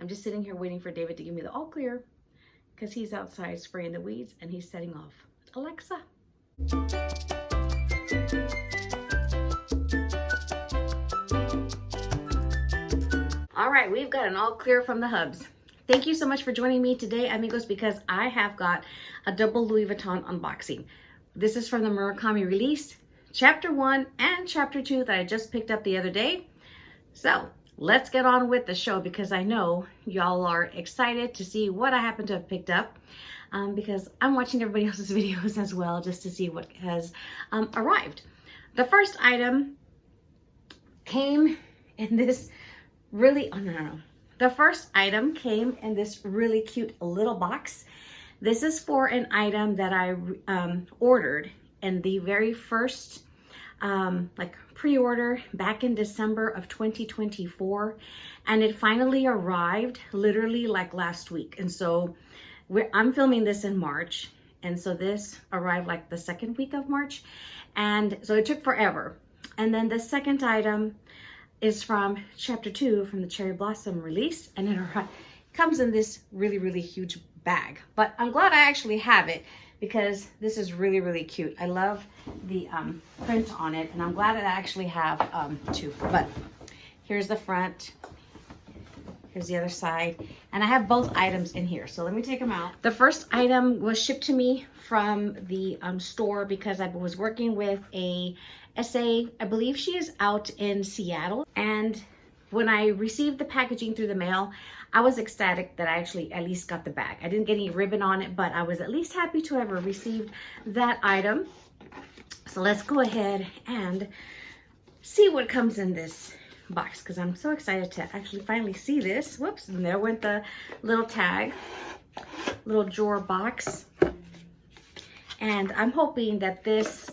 I'm just sitting here waiting for David to give me the all clear because he's outside spraying the weeds and he's setting off. Alexa. All right, we've got an all clear from the hubs. Thank you so much for joining me today, amigos, because I have got a double Louis Vuitton unboxing. This is from the Murakami release, Chapter 1 and Chapter 2 that I just picked up the other day. So let's get on with the show because I know y'all are excited to see what I happen to have picked up because I'm watching everybody else's videos as well just to see what has arrived. The first item came in this really, The first item came in this really cute little box. This is for an item that I ordered in the very first pre-order back in December of 2024, and it finally arrived literally like last week. And so I'm filming this in March, and so this arrived like the second week of March, and so it took forever. And then the second item is from Chapter 2 from the Cherry Blossom release, and it comes in this really huge bag. But I'm glad I actually have it because this is really cute. I love the print on it, and I'm glad that I actually have two. But here's the front, here's the other side, and I have both items in here. So let me take them out. The first item was shipped to me from the store because I was working with a SA, I believe she is out in Seattle. And when I received the packaging through the mail, I was ecstatic that I actually at least got the bag. I didn't get any ribbon on it, but I was at least happy to have received that item. So let's go ahead and see what comes in this box because I'm so excited to actually finally see this. Whoops, and there went the little tag, little drawer box. And I'm hoping that this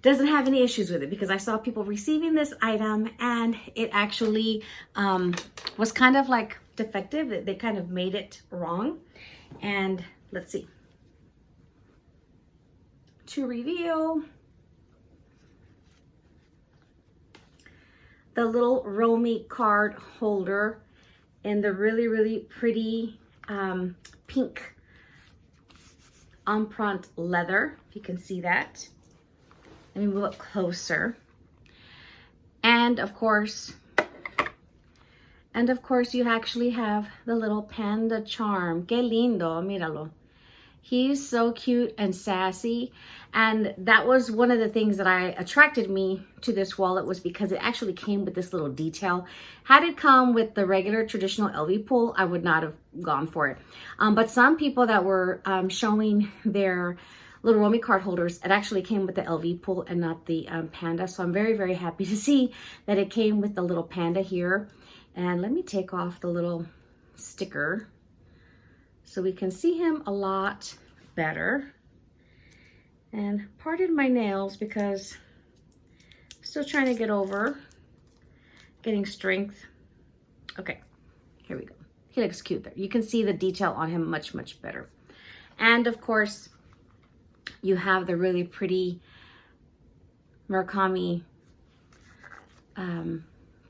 doesn't have any issues with it because I saw people receiving this item and it actually was kind of like defective. They kind of made it wrong. And let's see. To reveal the little Romy card holder in the really pretty pink empreinte leather, if you can see that. Let me move up closer. And of course, you actually have the little panda charm. Que lindo, míralo. He's so cute and sassy. And that was one of the things that attracted me to this wallet was because it actually came with this little detail. Had it come with the regular traditional LV pull, I would not have gone for it. But some people that were showing their little Romy card holders, it actually came with the LV pull and not the panda. So I'm very happy to see that it came with the little panda here. And let me take off the little sticker so we can see him a lot better. And pardon my nails because I'm still trying to get over getting strength. Okay, here we go. He looks cute there. You can see the detail on him much better. And of course, you have the really pretty Murakami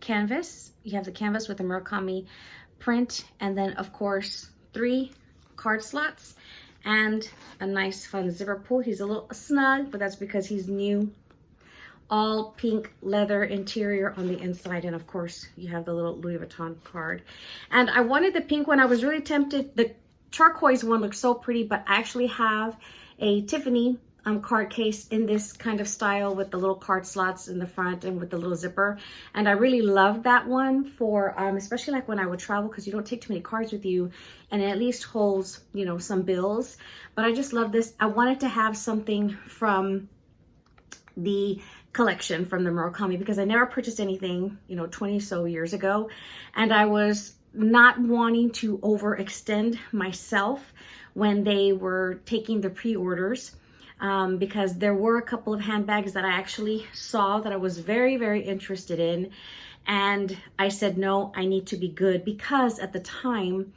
canvas. You have the canvas with the Murakami print, and then of course 3 card slots and a nice fun zipper pull. He's a little snug, but that's because he's new. All pink leather interior on the inside, and of course you have the little Louis Vuitton card. And I wanted the pink one. I was really tempted. The turquoise one looks so pretty, but I actually have a Tiffany card case in this kind of style with the little card slots in the front and with the little zipper, and I really loved that one for especially like when I would travel because you don't take too many cards with you, and it at least holds, you know, some bills. But I just love this. I wanted to have something from the collection from the Murakami because I never purchased anything, you know, 20 so years ago, and I was not wanting to overextend myself when they were taking the pre-orders because there were a couple of handbags that I actually saw that I was very interested in, and I said no, I need to be good because at the time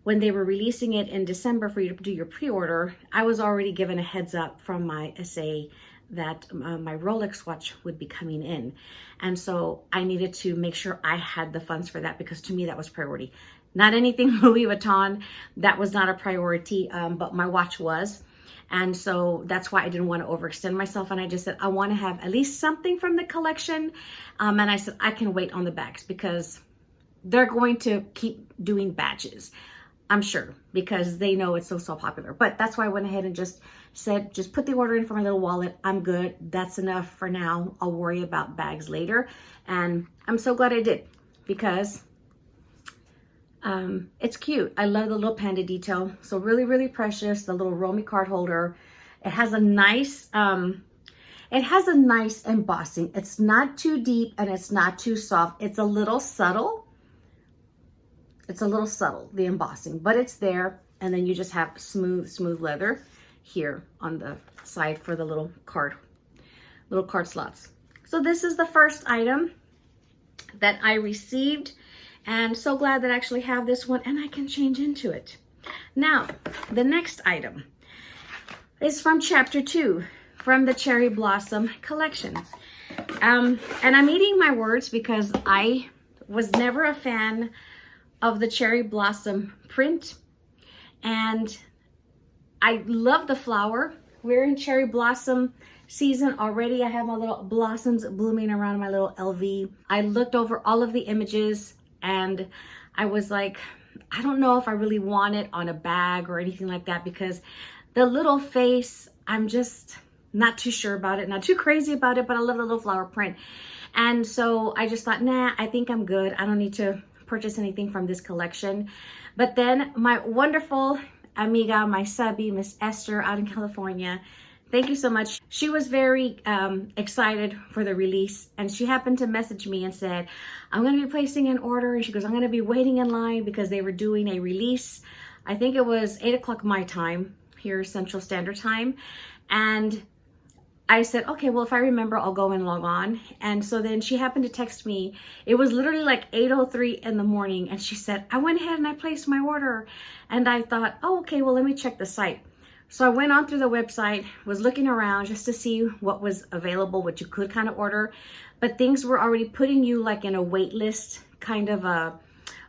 when they were releasing it in December for you to do your pre-order, I was already given a heads up from my SA that my Rolex watch would be coming in. And so I needed to make sure I had the funds for that, because to me that was priority. Not anything Louis Vuitton, that was not a priority, but my watch was. And so that's why I didn't want to overextend myself. And I just said, I want to have at least something from the collection. And I said, I can wait on the bags because they're going to keep doing batches, I'm sure, because they know it's so popular. But that's why I went ahead and just said, just put the order in for my little wallet. I'm good. That's enough for now. I'll worry about bags later. And I'm so glad I did, because it's cute. I love the little panda detail. So really, really precious. The little Romy card holder. It has a nice, embossing. It's not too deep and it's not too soft. It's a little subtle. It's a little subtle, the embossing, but it's there. And then you just have smooth leather here on the side for the little card slots. So this is the first item that I received. And so glad that I actually have this one and I can change into it. Now, the next item is from chapter 2, from the Cherry Blossom collection. And I'm eating my words because I was never a fan of the Cherry Blossom print. And I love the flower. We're in Cherry Blossom season already. I have my little blossoms blooming around my little LV. I looked over all of the images and I was like, I don't know if I really want it on a bag or anything like that, because the little face, I'm just not too sure about it, not too crazy about it, but I love the little flower print. And so I just thought, nah, I think I'm good. I don't need to purchase anything from this collection. But then my wonderful amiga, my subby, Miss Esther out in California, thank you so much. She was very excited for the release, and she happened to message me and said, I'm going to be placing an order. And she goes, I'm going to be waiting in line because they were doing a release. I think it was 8 o'clock my time, here Central Standard Time. And I said, okay, well, if I remember, I'll go and log on. And so then she happened to text me. It was literally like 8:03 in the morning. And she said, I went ahead and I placed my order. And I thought, oh, okay, well, let me check the site. So I went on through the website, was looking around just to see what was available, what you could kind of order. But things were already putting you like in a wait list, kind of a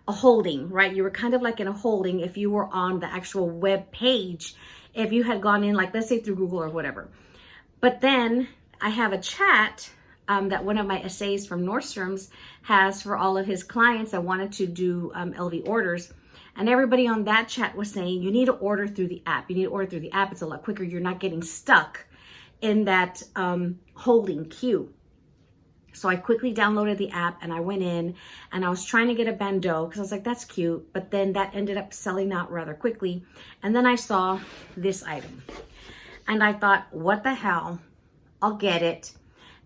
holding, right? You were kind of like in a holding if you were on the actual web page, if you had gone in, like, let's say through Google or whatever. But then I have a chat that one of my essays from Nordstrom's has for all of his clients that wanted to do LV orders. And everybody on that chat was saying, you need to order through the app. You need to order through the app. It's a lot quicker. You're not getting stuck in that holding queue. So I quickly downloaded the app and I went in and I was trying to get a bandeau because I was like, that's cute. But then that ended up selling out rather quickly. And then I saw this item and I thought, what the hell? I'll get it.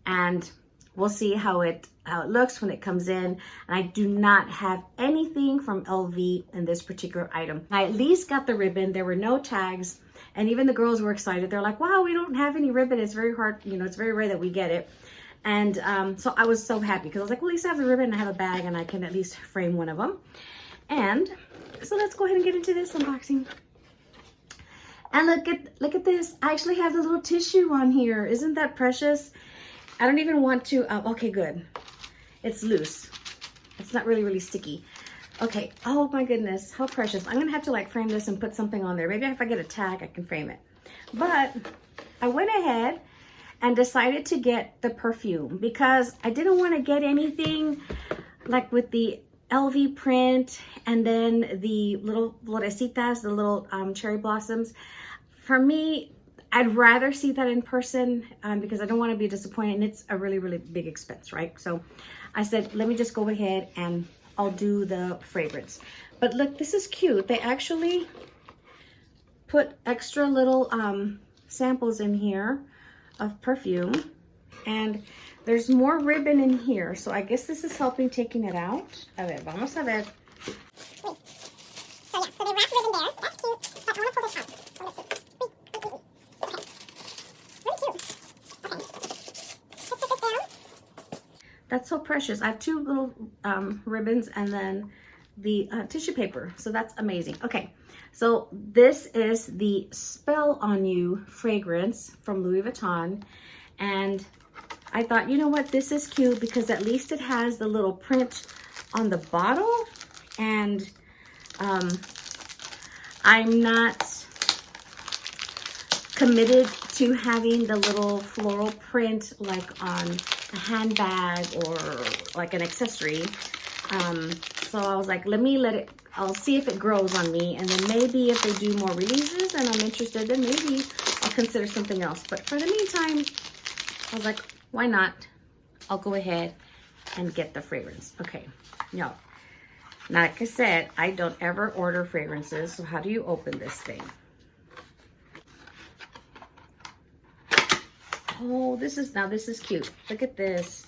And we'll see how it looks when it comes in. And I do not have anything from LV in this particular item. I at least got the ribbon. There were no tags. And even the girls were excited. They're like, wow, we don't have any ribbon. It's very hard. You know, it's very rare that we get it. And so I was so happy because I was like, well, at least I have the ribbon and I have a bag and I can at least frame one of them. And so let's go ahead and get into this unboxing. And look at this. I actually have the little tissue on here. Isn't that precious? I don't even want to, okay, good. It's loose. It's not really sticky. Okay, oh my goodness, how precious. I'm gonna have to like frame this and put something on there. Maybe if I get a tag, I can frame it. But I went ahead and decided to get the perfume because I didn't want to get anything like with the LV print and then the little florecitas, the little cherry blossoms. For me, I'd rather see that in person because I don't want to be disappointed, and it's a really big expense, right? So I said, let me just go ahead and I'll do the fragrance. But look, this is cute. They actually put extra little samples in here of perfume, and there's more ribbon in here. So I guess this is helping taking it out. A ver, vamos a ver. So yeah, so they wrap ribbon there. That's cute. But I want to pull this out. So let's see. That's so precious. I have two little ribbons and then the tissue paper. So that's amazing. Okay, so this is the Spell on You fragrance from Louis Vuitton. And I thought, you know what, this is cute because at least it has the little print on the bottle. And I'm not committed to having the little floral print like on a handbag or like an accessory. So I was like, I'll see if it grows on me. And then maybe if they do more releases and I'm interested, then maybe I'll consider something else. But for the meantime, I was like, why not? I'll go ahead and get the fragrance. Okay, no. Like I said, I don't ever order fragrances. So how do you open this thing? Oh, this is cute. Look at this.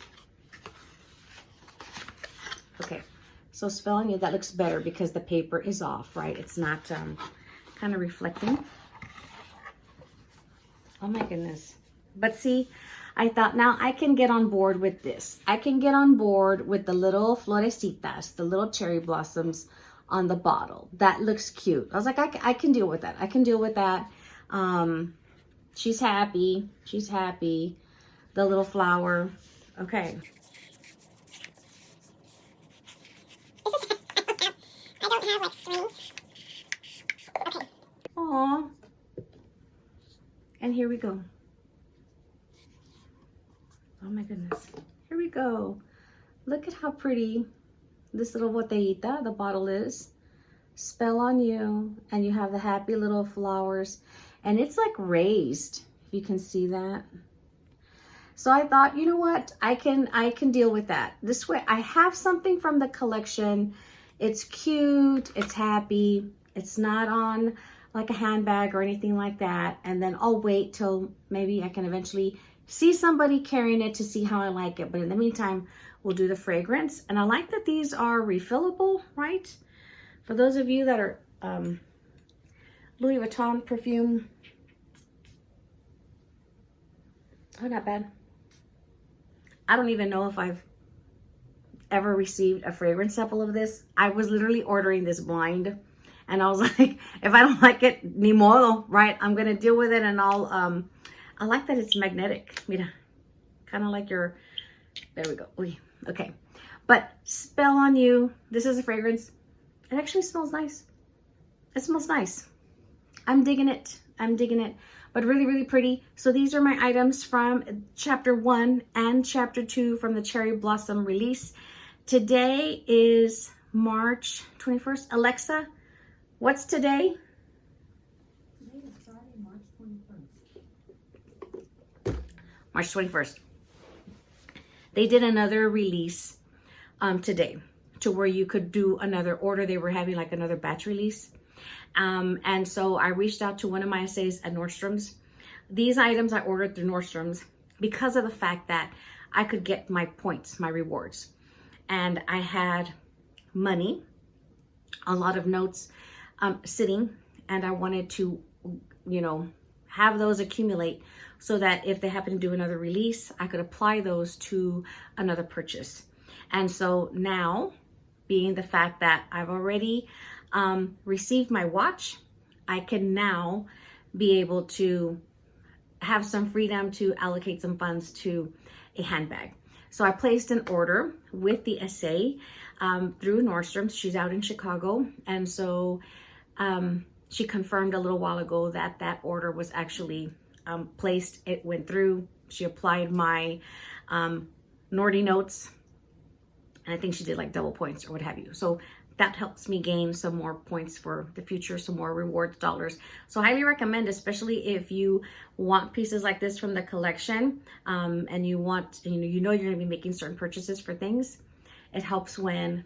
Okay, so Spell on You, that looks better because the paper is off, right? It's not kind of reflecting. Oh my goodness. But see, I thought now I can get on board with this. I can get on board with the little florecitas, the little cherry blossoms on the bottle. That looks cute. I was like, I can deal with that. I can deal with that. She's happy. She's happy. The little flower. Okay. I don't have like strings. Okay. Aww. And here we go. Oh my goodness. Here we go. Look at how pretty this little botellita, the bottle is. Spell on You. And you have the happy little flowers. And it's like raised. If you can see that. So I thought, you know what? I can deal with that. This way, I have something from the collection. It's cute. It's happy. It's not on like a handbag or anything like that. And then I'll wait till maybe I can eventually see somebody carrying it to see how I like it. But in the meantime, we'll do the fragrance. And I like that these are refillable, right? For those of you that are Louis Vuitton perfume. Oh, not bad. I don't even know if I've ever received a fragrance sample of this. I was literally ordering this blind. And I was like, if I don't like it, ni modo, right? I'm going to deal with it and I'll, I like that it's magnetic. Mira, kind of like your, there we go. Uy, okay. But Spell on You. This is a fragrance. It actually smells nice. It smells nice. I'm digging it. I'm digging it. But really, really pretty. So these are my items from chapter 1 and chapter 2 from the Cherry Blossom release. Today is March 21st. Alexa, what's today? Today is Friday, March 21st. March 21st. They did another release today to where you could do another order. They were having like another batch release. And so I reached out to one of my essays at Nordstrom's. These items I ordered through Nordstrom's because of the fact that I could get my points, my rewards. And I had money, a lot of notes sitting, and I wanted to, you know, have those accumulate so that if they happen to do another release, I could apply those to another purchase. And so now, being the fact that I've already received my watch, I can now be able to have some freedom to allocate some funds to a handbag. So I placed an order with the essay through Nordstrom's. She's out in Chicago. And so she confirmed a little while ago that that order was actually placed. It went through. She applied my Nordy notes. And I think she did like double points or what have you. So that helps me gain some more points for the future, some more rewards dollars. So I highly recommend, especially if you want pieces like this from the collection and you want, you know you're gonna be making certain purchases for things. It helps when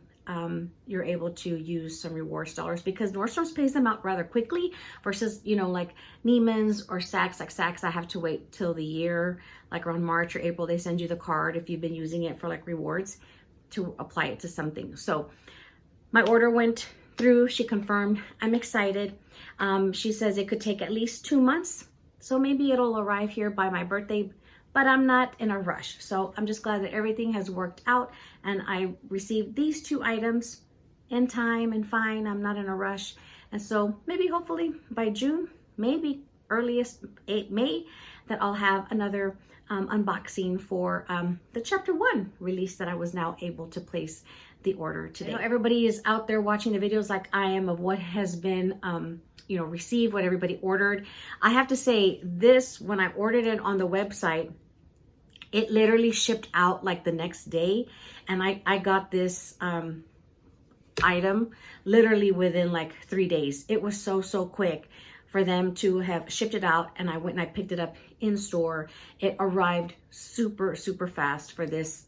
you're able to use some rewards dollars because Nordstrom's pays them out rather quickly versus, you know, like Neiman's or Saks. Like Saks, I have to wait till the year, like around March or April, they send you the card if you've been using it for like rewards to apply it to something. So my order went through. She confirmed. I'm excited. She says it could take at least 2 months. So maybe it'll arrive here by my birthday, but I'm not in a rush. So I'm just glad that everything has worked out and I received these 2 items in time and fine. I'm not in a rush. And so maybe hopefully by June, maybe earliest May, that I'll have another unboxing for the chapter 1 release that I was now able to place the order today. I know everybody is out there watching the videos like I am of what has been you know, received, what everybody ordered. I have to say this, when I ordered it on the website, it literally shipped out like the next day, and I got this item literally within like 3 days. It was so quick for them to have shipped it out, and I went and I picked it up in store. It arrived super fast for this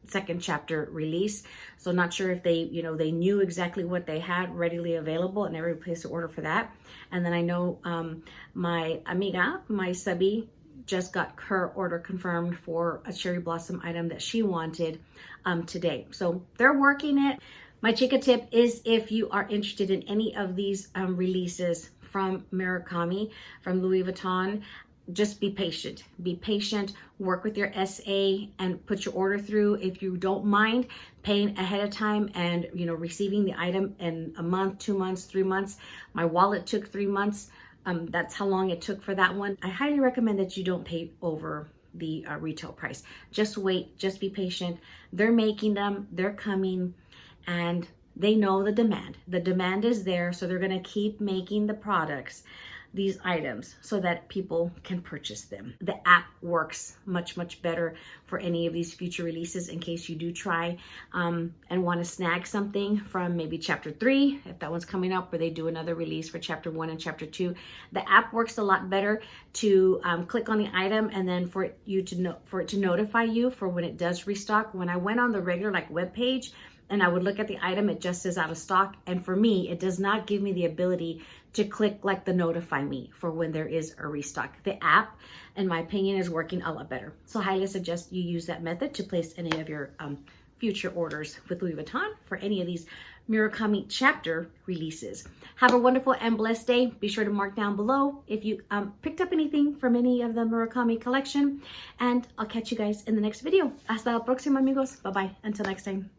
second chapter release. So not sure if they, you know, they knew exactly what they had readily available and everybody placed an order for that. And then I know my amiga, my subby, just got her order confirmed for a cherry blossom item that she wanted today. So they're working it. My Chica tip is, if you are interested in any of these releases from Murakami, from Louis Vuitton, just be patient. Be patient, work with your SA and put your order through. If you don't mind paying ahead of time and, you know, receiving the item in a month, 2 months, 3 months. My wallet took 3 months. That's how long it took for that one. I highly recommend that you don't pay over the retail price. Just wait, just be patient. They're making them, they're coming, and they know the demand. The demand is there, so they're gonna keep making the products, these items, so that people can purchase them. The app works much better for any of these future releases, in case you do try and want to snag something from maybe chapter 3, if that one's coming up, or they do another release for chapter 1 and chapter 2. The app works a lot better to click on the item and then for it to notify you for when it does restock. When I went on the regular like web page and I would look at the item, it just says out of stock. And for me, it does not give me the ability to click like the notify me for when there is a restock. The app, in my opinion, is working a lot better. So I highly suggest you use that method to place any of your future orders with Louis Vuitton for any of these Murakami chapter releases. Have a wonderful and blessed day. Be sure to mark down below if you picked up anything from any of the Murakami collection. And I'll catch you guys in the next video. Hasta la próxima, amigos. Bye-bye. Until next time.